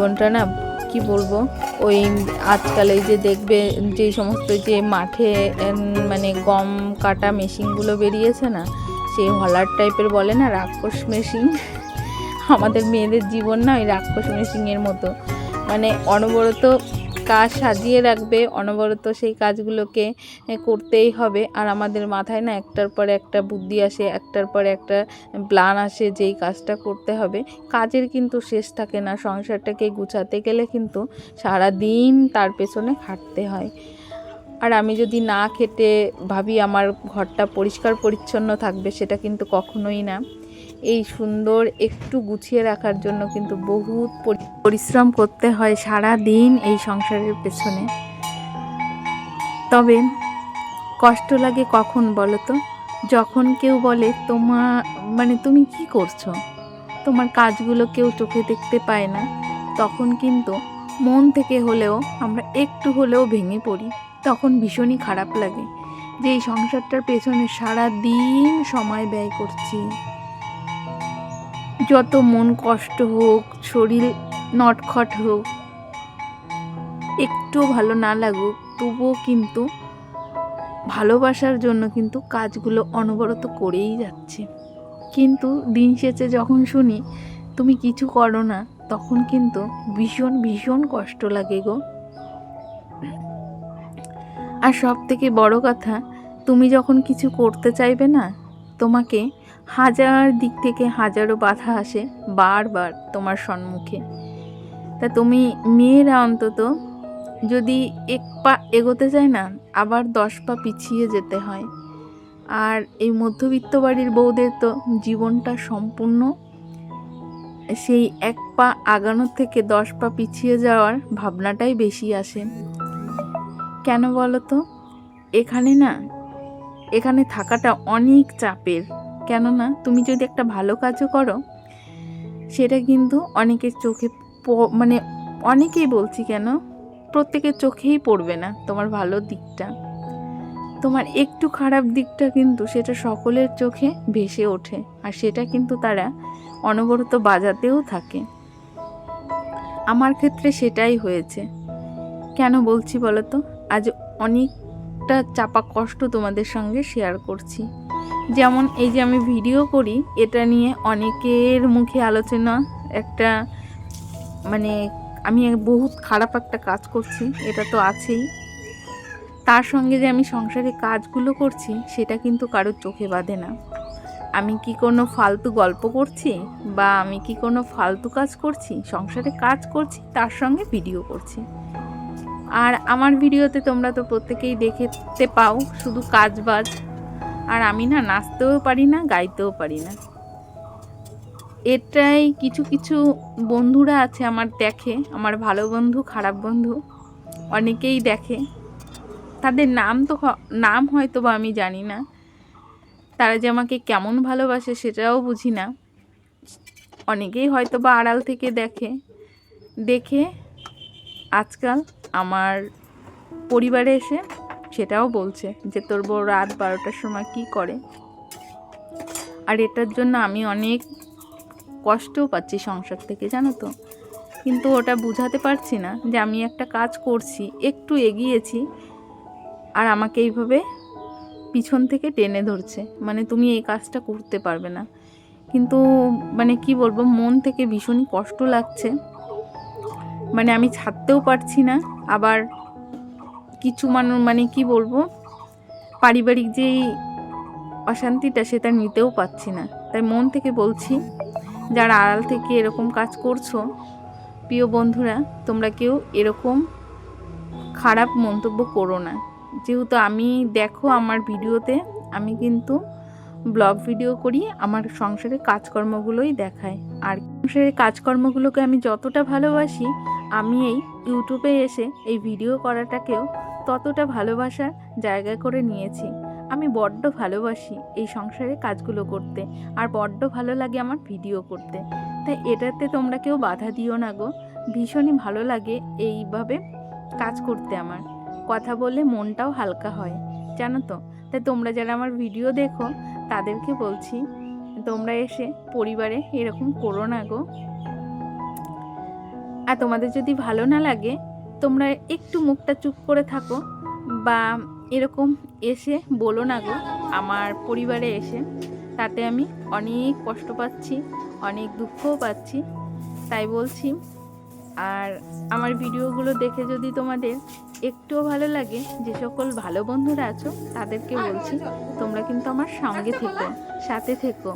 জীবনটা না কি বলবো, ওই আজকাল এই যে দেখবে যে সমস্ত যে মাঠে মানে গম কাটা মেশিনগুলো বেরিয়েছে না, সেই হলার টাইপের বলে না, রাক্ষস মেশিন। আমাদের মেয়েদের জীবন না ওই রাক্ষস মেশিনের মতো, মানে অনবরত কাজ সাজিয়ে রাখবে, অনবরত সেই কাজগুলোকে করতেই হবে। আর আমাদের মাথায় না একটার পর একটা বুদ্ধি আসে, একটার পর একটা প্ল্যান আসে যেই কাজটা করতে হবে। কাজের কিন্তু শেষ থাকে না। সংসারটাকে গুছাতে গেলে কিন্তু সারা দিন তার পেছনে খাটতে হয়। আর আমি যদি না খেটে ভাবি আমার ঘরটা পরিষ্কার পরিচ্ছন্ন থাকবে, সেটা কিন্তু কখনোই না। এই সুন্দর একটু গুছিয়ে রাখার জন্য কিন্তু বহুত পরিশ্রম করতে হয় সারা দিন এই সংসারের পেছনে। তবে কষ্ট লাগে কখন বলো তো, যখন কেউ বলে মানে তুমি কি করছো, তোমার কাজগুলো কেউ চোখে দেখতে পায় না, তখন কিন্তু মন থেকে হলেও আমরা একটু হলেও ভেঙে পড়ি। তখন ভীষণই খারাপ লাগে যে এই সংসারটার পেছনে সারা দিন সময় ব্যয় করছি। যত মন কষ্ট হোক, শরীর নটখট হোক, একটু ভালো না লাগুক, তবুও কিন্তু ভালোবাসার জন্য কিন্তু কাজগুলো অনবরত করেই যাচ্ছে। কিন্তু দিন শেষে যখন শুনি তুমি কিছু করো না, তখন কিন্তু ভীষণ ভীষণ কষ্ট লাগে গো। আর সব থেকে বড় কথা, তুমি যখন কিছু করতে চাইবে না, তোমাকে হাজার দিক থেকে হাজারো বাধা আসে বারবার তোমার সম্মুখে। তা তুমি মেয়েরা অন্তত যদি এক পা এগোতে চায় না, আবার 10 পা পিছিয়ে যেতে হয়। আর এই মধ্যবিত্ত বাড়ির বউদের তো জীবনটা সম্পূর্ণ সেই এক পা আগানোর থেকে 10 পা পিছিয়ে যাওয়ার ভাবনাটাই বেশি আসে। কেন বলো তো? এখানে থাকাটা অনেক চাপের। কেননা তুমি যদি একটা ভালো কাজও করো, সেটা কিন্তু অনেকের চোখে মানে অনেকেই বলছি কেন, প্রত্যেকের চোখেই পড়বে না তোমার ভালো দিকটা। তোমার একটু খারাপ দিকটা কিন্তু সেটা সকলের চোখে ভেসে ওঠে, আর সেটা কিন্তু তারা অনবরত বাজাতেও থাকে। আমার ক্ষেত্রে সেটাই হয়েছে। কেন বলছি বলো তো? আজ অনেকটা চাপা কষ্ট তোমাদের সঙ্গে শেয়ার করছি। যেমন এই যে আমি ভিডিও করি, এটা নিয়ে অনেকের মুখে আলোচনা, একটা মানে আমি বহুত খারাপ একটা কাজ করছি, এটা তো আছেই। তার সঙ্গে যে আমি সংসারে কাজগুলো করছি, সেটা কিন্তু কারোর চোখে বাঁধে না। আমি কি কোনো ফালতু গল্প করছি, বা আমি কি কোনো ফালতু কাজ করছি? সংসারে কাজ করছি, তার সঙ্গে ভিডিও করছি। আর আমার ভিডিওতে তোমরা তো প্রত্যেকেই দেখতে পাও শুধু কাজ বাজ। আর আমি না নাচতেও পারি না, গাইতেও পারি না। এটাই কিছু কিছু বন্ধুরা আছে আমার দেখে, আমার ভালো বন্ধু, খারাপ বন্ধু অনেকেই দেখে। তাদের নাম হয়তো বা আমি জানি না, তারা যে আমাকে কেমন ভালোবাসে সেটাও বুঝি না। অনেকেই হয়তো বা আড়াল থেকে দেখে আজকাল আমার পরিবারে এসে সেটাও বলছে যে তোর বউ রাত 12টার সময় কি করে। আর এটার জন্য আমি অনেক কষ্টও পাচ্ছি সংসার থেকে, জানো তো। কিন্তু ওটা বুঝাতে পারছি না যে আমি একটা কাজ করছি, একটু এগিয়েছি, আর আমাকে এইভাবে পিছন থেকে টেনে ধরছে, মানে তুমি এই কাজটা করতে পারবে না। কিন্তু মানে কি বলবো, মন থেকে ভীষণই কষ্ট লাগছে। মানে আমি ছাড়তেও পারছি না, আবার কিছু মানে কি বলবো, পারিবারিক যেই অশান্তিটা সেটা নিতেও পারছি না। তাই মন থেকে বলছি, যারা আড়াল থেকে এরকম কাজ করছো, প্রিয় বন্ধুরা, তোমরা কেউ এরকম খারাপ মন্তব্য করো না। যেহেতু আমি দেখো আমার ভিডিওতে আমি কিন্তু ব্লগ ভিডিও করি, আমার সংসারের কাজকর্মগুলোই দেখাই। আর সংসারের কাজকর্মগুলোকে আমি যতটা ভালোবাসি, আমি এই ইউটিউবে এসে এই ভিডিও করাটাকেও ততটা ভালোবাসার জায়গা করে নিয়েছি। আমি বড্ড ভালোবাসি এই সংসারের কাজগুলো করতে, আর বড্ড ভালো লাগে আমার ভিডিও করতে। তাই এটাতে তোমরা কেউ বাধা দিও না গো। ভীষণই ভালো লাগে এইভাবে কাজ করতে, আমার কথা বলে মনটাও হালকা হয়, জানো তো। তাই তোমরা যারা আমার ভিডিও দেখো তাদেরকে বলছি, তোমরা এসে পরিবারে এরকম করো না গো। আর তোমাদের যদি ভালো না লাগে, তোমরা একটু মুখটা চুপ করে থাকো, বা এরকম এসে বলো না গো আমার পরিবারে এসে। তাতে আমি অনেক কষ্ট পাচ্ছি, অনেক দুঃখও পাচ্ছি। তাই বলছি, আর আমার ভিডিওগুলো দেখে যদি তোমাদের একটুও ভালো লাগে, যে সকল ভালো বন্ধুরা আছো তাদেরকে বলছি, তোমরা কিন্তু আমার সঙ্গে থেকো, সাথে থেকো।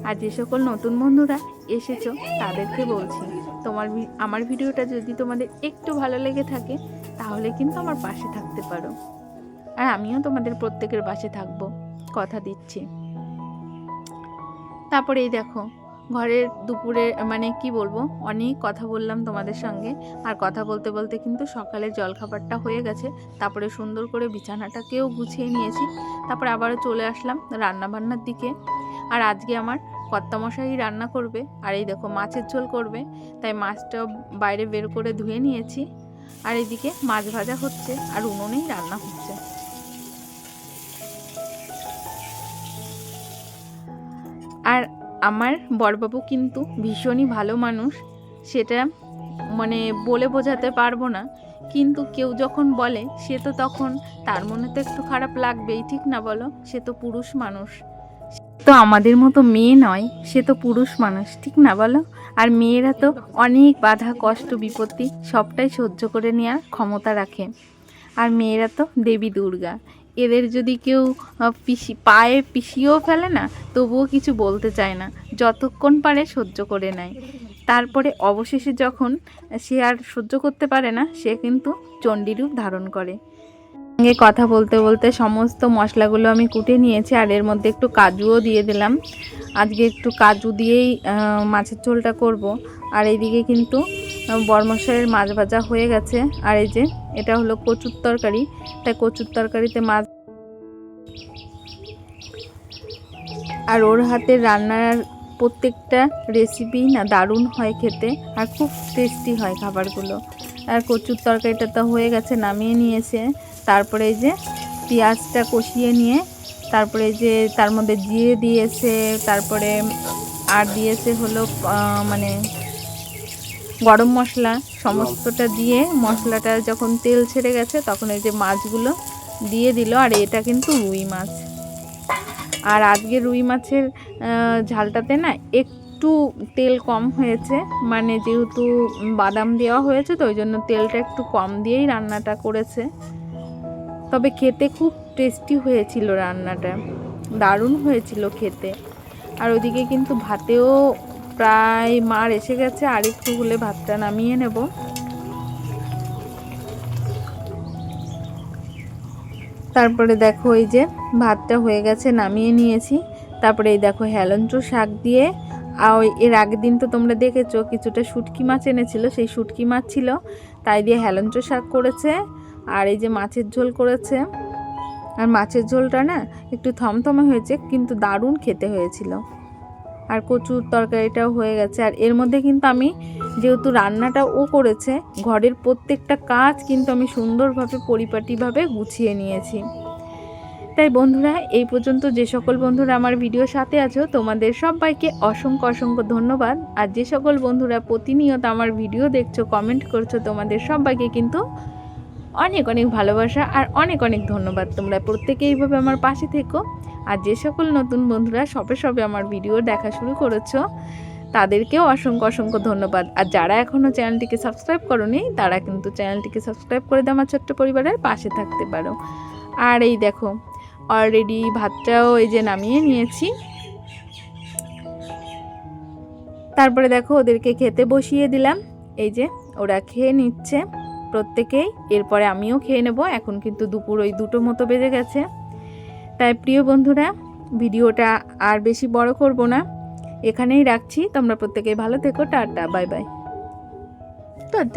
আর যে সকল নতুন বন্ধুরা এসেছো তাদেরকে বলছি, আমার ভিডিওটা যদি তোমাদের একটু ভালো লেগে থাকে, তাহলে কিন্তু আমার পাশে থাকতে পারো। আর আমিও তোমাদের প্রত্যেকের পাশে থাকবো, কথা দিচ্ছি। তারপরে এই দেখো, ঘরের দুপুরে মানে কি বলবো, অনেক কথা বললাম তোমাদের সঙ্গে। আর কথা বলতে বলতে কিন্তু সকালের জলখাবারটা হয়ে গেছে। তারপরে সুন্দর করে বিছানাটাকেও গুছিয়ে নিয়েছি। তারপরে আবারও চলে আসলাম রান্নাবান্নার দিকে। আর আজকে আমার কর্তামশাই রান্না করবে, আর এই দেখো মাছের ঝোল করবে। তাই মাছটা বাইরে বের করে ধুয়ে নিয়েছি। আর এদিকে মাছ ভাজা হচ্ছে, আর উনুনেই রান্না হচ্ছে। আর আমার বড়বাবু কিন্তু ভীষণই ভালো মানুষ, সেটা মানে বলে বোঝাতে পারবো না। কিন্তু কেউ যখন বলে, সে তো তখন তার মনে তো একটু খারাপ লাগবেই, ঠিক না বলো? সে তো পুরুষ মানুষ, তো আমাদের মতো মেয়ে নয়, সে তো পুরুষ মানুষ, ঠিক না বলো? আর মেয়েরা তো অনেক বাধা, কষ্ট, বিপত্তি সবটাই সহ্য করে নেওয়ার ক্ষমতা রাখে। আর মেয়েরা তো দেবী দুর্গা, এদের যদি কেউ পায়ে পিষিয়েও ফেলে না, তবুও কিছু বলতে চায় না, যতক্ষণ পারে সহ্য করে নেয়। তারপরে অবশেষে যখন সে আর সহ্য করতে পারে না, সে কিন্তু চণ্ডীরূপ ধারণ করে। সঙ্গে কথা বলতে বলতে সমস্ত মশলাগুলো আমি কুটে নিয়েছি, আর এর মধ্যে একটু কাজুও দিয়ে দিলাম। আজকে একটু কাজু দিয়েই মাছের ঝোলটা করব। আর এইদিকে কিন্তু বরমশাইয়ের মাছ ভাজা হয়ে গেছে। আর এই যে এটা হলো কচুর তরকারি, তাই কচুর তরকারিতে মাছ। আর ওর হাতের রান্নার প্রত্যেকটা রেসিপি না দারুণ হয় খেতে, আর খুব টেস্টি হয় খাবারগুলো। আর কচুর তরকারিটা তো হয়ে গেছে, নামিয়ে নিয়েছে। তারপরে এই যে পেঁয়াজটা কষিয়ে নিয়ে তারপরে যে তার মধ্যে জিরে দিয়েছে, তারপরে আর দিয়েছে হলো মানে গরম মশলা, সমস্তটা দিয়ে মশলাটা যখন তেল ছেড়ে গেছে তখন এই যে মাছগুলো দিয়ে দিল। আর এটা কিন্তু রুই মাছ। আর আজকে রুই মাছের ঝালটাতে না একটু তেল কম হয়েছে, মানে যেহেতু বাদাম দেওয়া হয়েছে তো ওই জন্য তেলটা একটু কম দিয়েই রান্নাটা করেছে। তবে খেতে খুব টেস্টি হয়েছিল, রান্নাটা দারুণ হয়েছিল খেতে। আর ওদিকে কিন্তু ভাতেও প্রায় মার এসে গেছে, আর একটু হলে ভাতটা নামিয়ে নেব। তারপরে দেখো এই যে ভাতটা হয়ে গেছে, নামিয়ে নিয়েছি। তারপরে এই দেখো হেলেঞ্চো শাক দিয়ে, আর এর আগের দিন তো তোমরা দেখেছো কিছুটা শুটকি মাছ এনেছিল, সেই শুটকি মাছ ছিল, তাই দিয়ে হেলেঞ্চো শাক করেছে। আর এই যে মাছের ঝোল করেছে। আর মাছের ঝোলটা না একটু থমথমে হয়েছে, কিন্তু দারুণ খেতে হয়েছিল। আর কচুর তরকারিটাও হয়ে গেছে। আর এর মধ্যে কিন্তু আমি যেহেতু রান্নাটা ও করেছে, ঘরের প্রত্যেকটা কাজ কিন্তু আমি সুন্দরভাবে পরিপাটিভাবে গুছিয়ে নিয়েছি। তাই বন্ধুরা, এই পর্যন্ত যে সকল বন্ধুরা আমার ভিডিওর সাথে আছো তোমাদের সবাইকে অসংখ্য অসংখ্য ধন্যবাদ। আর যে সকল বন্ধুরা প্রতিনিয়ত আমার ভিডিও দেখছো, কমেন্ট করছো, তোমাদের সবাইকে কিন্তু অনেক অনেক ভালোবাসা আর অনেক অনেক ধন্যবাদ। তোমরা প্রত্যেকে এইভাবে আমার পাশে থেকো। আর যে সকল নতুন বন্ধুরা সবে সবে আমার ভিডিও দেখা শুরু করেছো তাদেরকেও অসংখ্য অসংখ্য ধন্যবাদ। আর যারা এখনও চ্যানেলটিকে সাবস্ক্রাইব করোনি তারা কিন্তু চ্যানেলটিকে সাবস্ক্রাইব করে দিয়ে আমার ছোট্ট পরিবারের পাশে থাকতে পারো। আর এই দেখো অলরেডি ভাতটাও এই যে নামিয়ে নিয়েছি। তারপরে দেখো ওদেরকে খেতে বসিয়ে দিলাম, এই যে ওরা খেয়ে নিচ্ছে প্রত্যেকেই। এরপরে আমিও খেয়ে নেব। এখন কিন্তু দুপুর ওই 2টো মতো বেজে গেছে। তাই প্রিয় বন্ধুরা, ভিডিওটা আর বেশি বড় করব না, এখানেই রাখছি। তোমরা প্রত্যেকেই ভালো থেকো। Tata, bye bye.